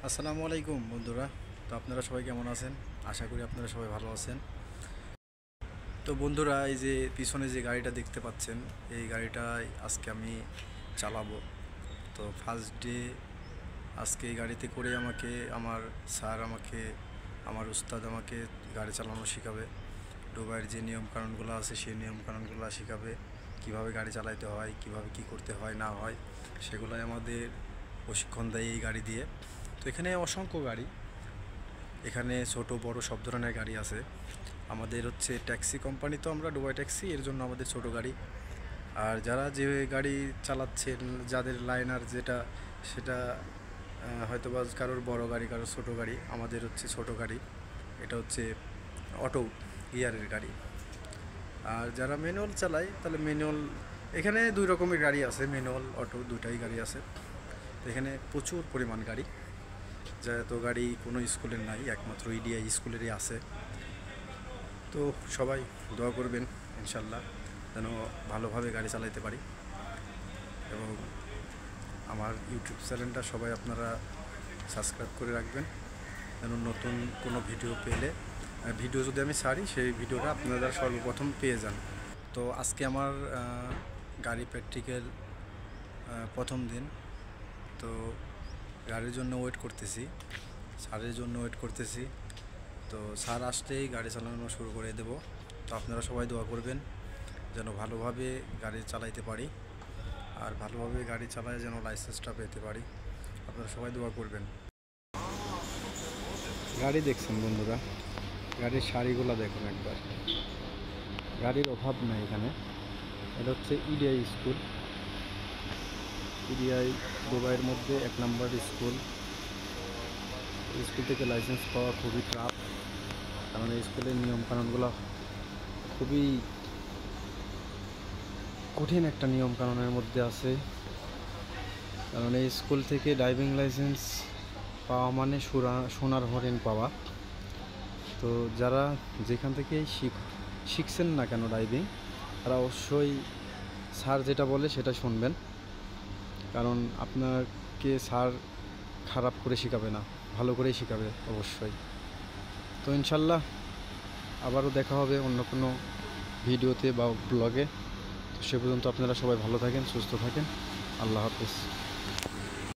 আসসালামু আলাইকুম বন্ধুরা। তো আপনারা সবাই কেমন আছেন? আশা করি আপনারা সবাই ভালো আছেন। তো বন্ধুরা, এই যে পিছনে যে গাড়িটা দেখতে পাচ্ছেন, এই গাড়িটাই আজকে আমি চালাবো। তো ফার্স্ট ডে আজকে এই গাড়িতে করে আমাকে আমার স্যার আমার উস্তাদ আমাকে গাড়ি চালানো শেখাবে। দুবাইয়ের যে নিয়মকানুনগুলো আছে সেই নিয়মকানুনগুলো শেখাবে, কিভাবে গাড়ি চালাতে হয়, কিভাবে কি করতে হয় না হয়, সেগুলোই আমাদের প্রশিক্ষণ দেয় এই গাড়ি দিয়ে। তো এখানে অসংখ্য গাড়ি, এখানে ছোট বড় সব ধরনের গাড়ি আছে। আমাদের হচ্ছে ট্যাক্সি কোম্পানি, তো আমরা ডুবাই ট্যাক্সি, এর জন্য আমাদের ছোট গাড়ি। আর যারা যে গাড়ি চালাচ্ছেন, যাদের লাইনার যেটা সেটা হয়তো বা কারোর বড় গাড়ি, কারোর ছোট গাড়ি। আমাদের হচ্ছে ছোট গাড়ি, এটা হচ্ছে অটো গিয়ারের গাড়ি। আর যারা ম্যানুয়াল চালায় তাহলে ম্যানুয়াল, এখানে দুই রকমের গাড়ি আছে, ম্যানুয়াল অটো দুটাই গাড়ি আছে। এখানে প্রচুর পরিমাণ গাড়ি, যা এত গাড়ি কোনো স্কুলের নাই, একমাত্র ইডিআই স্কুলেরই আছে। তো সবাই দোয়া করবেন ইনশাল্লাহ যেন ভালোভাবে গাড়ি চালাতে পারি। এবং আমার ইউটিউব চ্যানেলটা সবাই আপনারা সাবস্ক্রাইব করে রাখবেন, যেন নতুন কোনো ভিডিও পেলে, ভিডিও যদি আমি ছাড়ি সেই ভিডিওটা আপনারা সর্বপ্রথম পেয়ে যান। তো আজকে আমার গাড়ি প্র্যাকটিক্যাল প্রথম দিন। তো গাড়ির জন্য ওয়েট করতেছি, স্যারের জন্য ওয়েট করতেছি। তো স্যার আসলেই গাড়ি চালানো শুরু করে দেব। তো আপনারা সবাই দোয়া করবেন যেন ভালোভাবে গাড়ি চালাইতে পারি, আর ভালোভাবে গাড়ি চালায় যেন লাইসেন্সটা পেতে পারি। আপনারা সবাই দোয়া করবেন। গাড়ি দেখছেন বন্ধুরা, গাড়ির শাড়িগুলো দেখুন একবার, গাড়ির অভাব নাই এখানে। এটা হচ্ছে ইডিআই স্কুল, ইডিআই দুবাইয়ের মধ্যে 1 নম্বর স্কুল। স্কুল থেকে লাইসেন্স পাওয়া খুবই টাফ, কারণ এই স্কুলের নিয়মকানুনগুলো খুবই কঠিন একটা নিয়মকানুনের মধ্যে আছে। কারণ এই স্কুল থেকে ড্রাইভিং লাইসেন্স পাওয়া মানে সোনার হরিণ পাওয়া। তো যারা যেখান থেকে শিখছেন না কেন ড্রাইভিং, তারা অবশ্যই স্যার যেটা বলে সেটা শুনবেন, কারণ আপনাকে স্যার খারাপ করে শেখাবে না, ভালো করেই শেখাবে অবশ্যই। তো ইনশাল্লাহ আবারও দেখা হবে অন্য কোনো ভিডিওতে বা ব্লগে। তো সে পর্যন্ত আপনারা সবাই ভালো থাকেন, সুস্থ থাকেন। আল্লাহ হাফেজ।